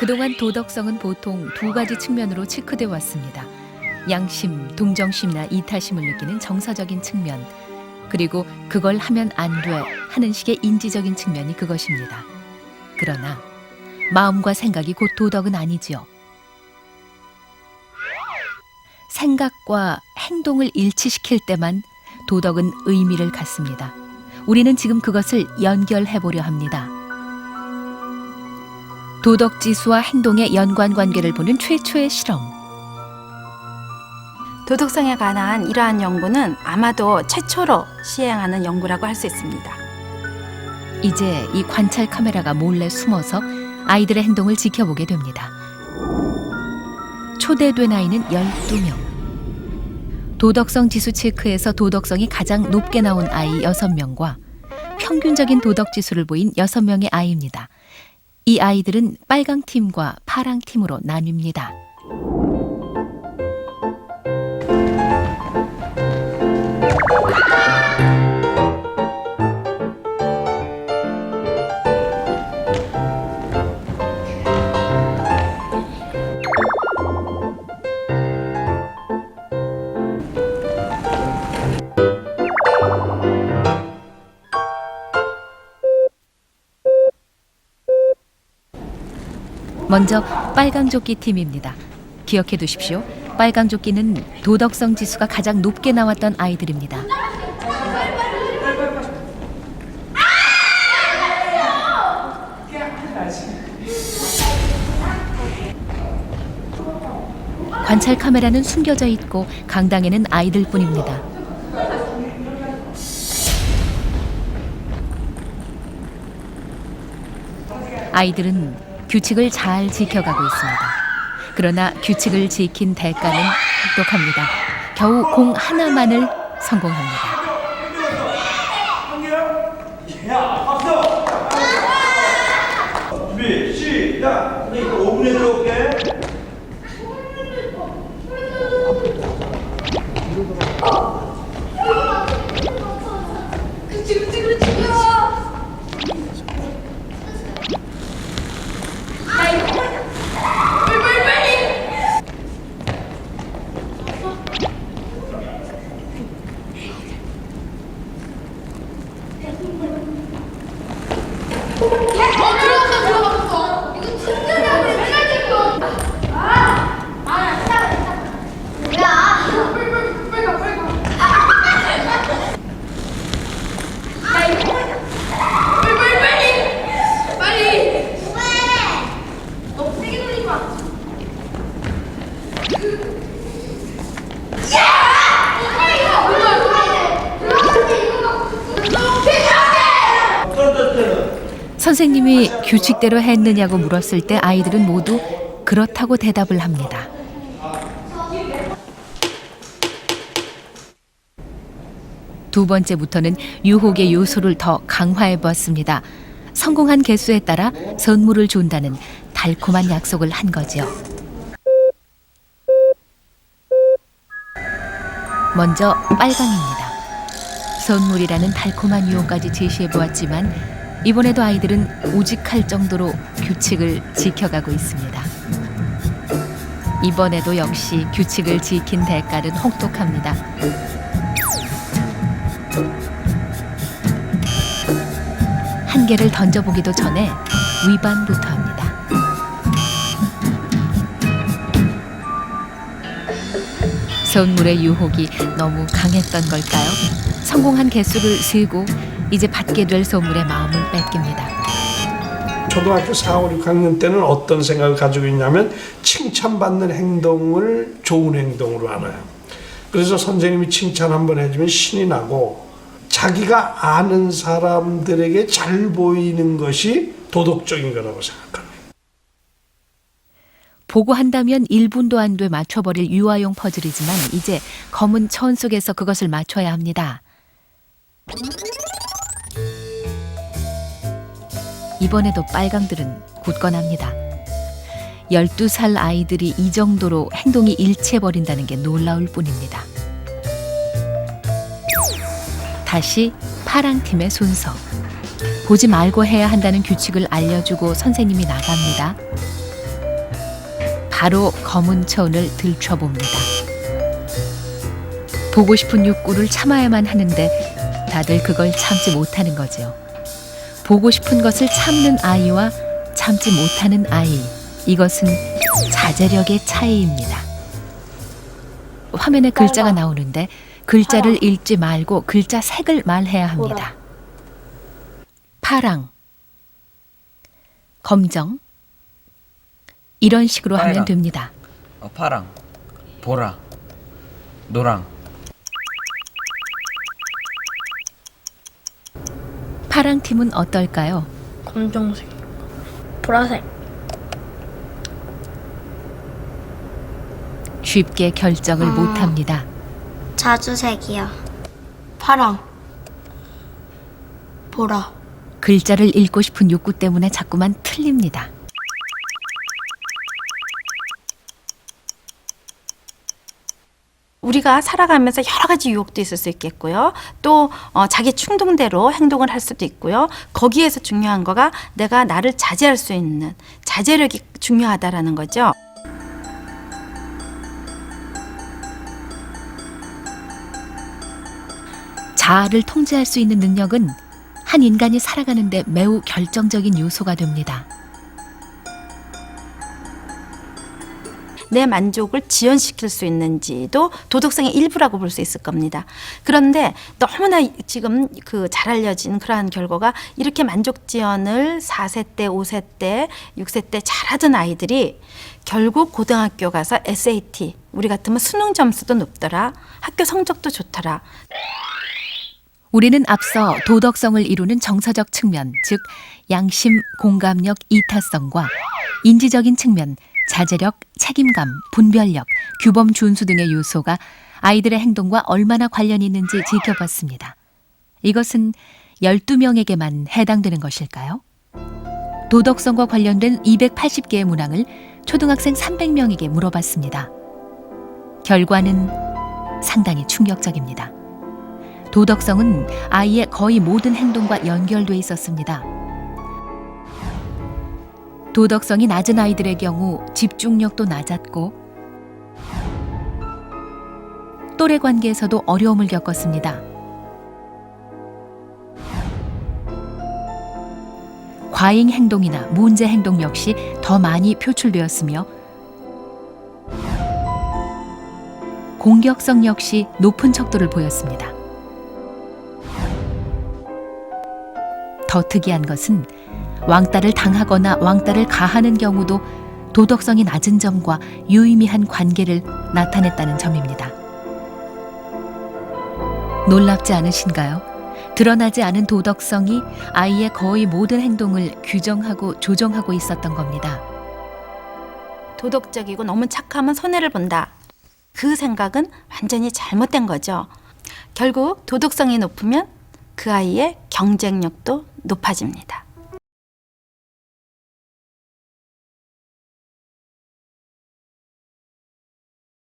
그동안 도덕성은 보통 두 가지 측면으로 체크돼 왔습니다. 양심, 동정심이나 이타심을 느끼는 정서적인 측면, 그리고 그걸 하면 안 돼 하는 식의 인지적인 측면이 그것입니다. 그러나 마음과 생각이 곧 도덕은 아니지요. 생각과 행동을 일치시킬 때만 도덕은 의미를 갖습니다. 우리는 지금 그것을 연결해 보려 합니다. 도덕지수와 행동의 연관관계를 보는 최초의 실험. 도덕성에 관한 이러한 연구는 아마도 최초로 시행하는 연구라고 할 수 있습니다. 이제 이 관찰 카메라가 몰래 숨어서 아이들의 행동을 지켜보게 됩니다. 초대된 아이는 12명. 도덕성 지수 체크에서 도덕성이 가장 높게 나온 아이 6명과 평균적인 도덕 지수를 보인 6명의 아이입니다. 이 아이들은 빨강 팀과 파랑 팀으로 나뉩니다. 먼저 빨강조끼 팀입니다. 기억해 두십시오. 빨강조끼는 도덕성 지수가 가장 높게 나왔던 아이들입니다. 관찰 카메라는 숨겨져 있고 강당에는 아이들뿐입니다. 아이들은 규칙을 잘 지켜가고 있습니다. 그러나 규칙을 지킨 대가는 혹독합니다. 겨우 공 하나만을 성공합니다. 준비 시작. 근데 이거 5분에 들어올게. 선생님이 규칙대로 했느냐고 물었을 때 아이들은 모두 그렇다고 대답을 합니다. 두 번째부터는 유혹의 요소를 더 강화해 보았습니다. 성공한 개수에 따라 선물을 준다는 달콤한 약속을 한 거죠. 먼저 빨강입니다. 선물이라는 달콤한 유혹까지 제시해 보았지만 이번에도 아이들은 오직할 정도로 규칙을 지켜가고 있습니다. 이번에도 역시 규칙을 지킨 대가는 혹독합니다. 한 개를 던져보기도 전에 위반부터 합니다. 선물의 유혹이 너무 강했던 걸까요? 성공한 개수를 세고 이제 받게 될 선물의 마음을 뺏깁니다. 초등학교 4, 5, 6학년 때는 어떤 생각을 가지고 있냐면 칭찬받는 행동을 좋은 행동으로 알아요. 그래서 선생님이 칭찬 한번 해주면 신이 나고 자기가 아는 사람들에게 잘 보이는 것이 도덕적인 거라고 생각합니다. 보고 한다면 1분도 안 돼 맞춰버릴 유아용 퍼즐이지만 이제 검은 천 속에서 그것을 맞춰야 합니다. 이번에도 빨강들은 굳건합니다. 12살 아이들이 이 정도로 행동이 일치해버린다는 게 놀라울 뿐입니다. 다시 파랑팀의 순서. 보지 말고 해야 한다는 규칙을 알려주고 선생님이 나갑니다. 바로 검은 천을 들춰봅니다. 보고 싶은 욕구를 참아야만 하는데 다들 그걸 참지 못하는 거지요. 보고 싶은 것을 참는 아이와 참지 못하는 아이, 이것은 자제력의 차이입니다. 화면에 글자가 나오는데 글자를 읽지 말고 글자 색을 말해야 합니다. 파랑, 검정, 이런 식으로 하면 빨강. 됩니다. 파랑, 보라, 노랑. 파랑 팀은 어떨까요? 검정색, 보라색, 쉽게 결정을 못합니다. 자주색이요. 파랑, 보라. 글자를 읽고 싶은 욕구 때문에 자꾸만 틀립니다. 우리가 살아가면서 여러 가지 유혹도 있을 수 있겠고요. 또 자기 충동대로 행동을 할 수도 있고요. 거기에서 중요한 거가 내가 나를 자제할 수 있는 자제력이 중요하다라는 거죠. 자아를 통제할 수 있는 능력은 한 인간이 살아가는데 매우 결정적인 요소가 됩니다. 내 만족을 지연시킬 수 있는지도 도덕성의 일부라고 볼 수 있을 겁니다. 그런데 너무나 지금 잘 알려진 그러한 결과가 이렇게 만족 지연을 4세 때, 5세 때, 6세 때 잘하던 아이들이 결국 고등학교 가서 SAT, 우리 같으면 수능 점수도 높더라, 학교 성적도 좋더라. 우리는 앞서 도덕성을 이루는 정서적 측면, 즉 양심, 공감력, 이타성과 인지적인 측면, 자제력, 책임감, 분별력, 규범 준수 등의 요소가 아이들의 행동과 얼마나 관련이 있는지 지켜봤습니다. 이것은 12명에게만 해당되는 것일까요? 도덕성과 관련된 280개의 문항을 초등학생 300명에게 물어봤습니다. 결과는 상당히 충격적입니다. 도덕성은 아이의 거의 모든 행동과 연결돼 있었습니다. 도덕성이 낮은 아이들의 경우 집중력도 낮았고 또래 관계에서도 어려움을 겪었습니다. 과잉 행동이나 문제 행동 역시 더 많이 표출되었으며 공격성 역시 높은 척도를 보였습니다. 더 특이한 것은 왕따를 당하거나 왕따를 가하는 경우도 도덕성이 낮은 점과 유의미한 관계를 나타냈다는 점입니다. 놀랍지 않으신가요? 드러나지 않은 도덕성이 아이의 거의 모든 행동을 규정하고 조정하고 있었던 겁니다. 도덕적이고 너무 착하면 손해를 본다. 그 생각은 완전히 잘못된 거죠. 결국 도덕성이 높으면 그 아이의 경쟁력도 높아집니다.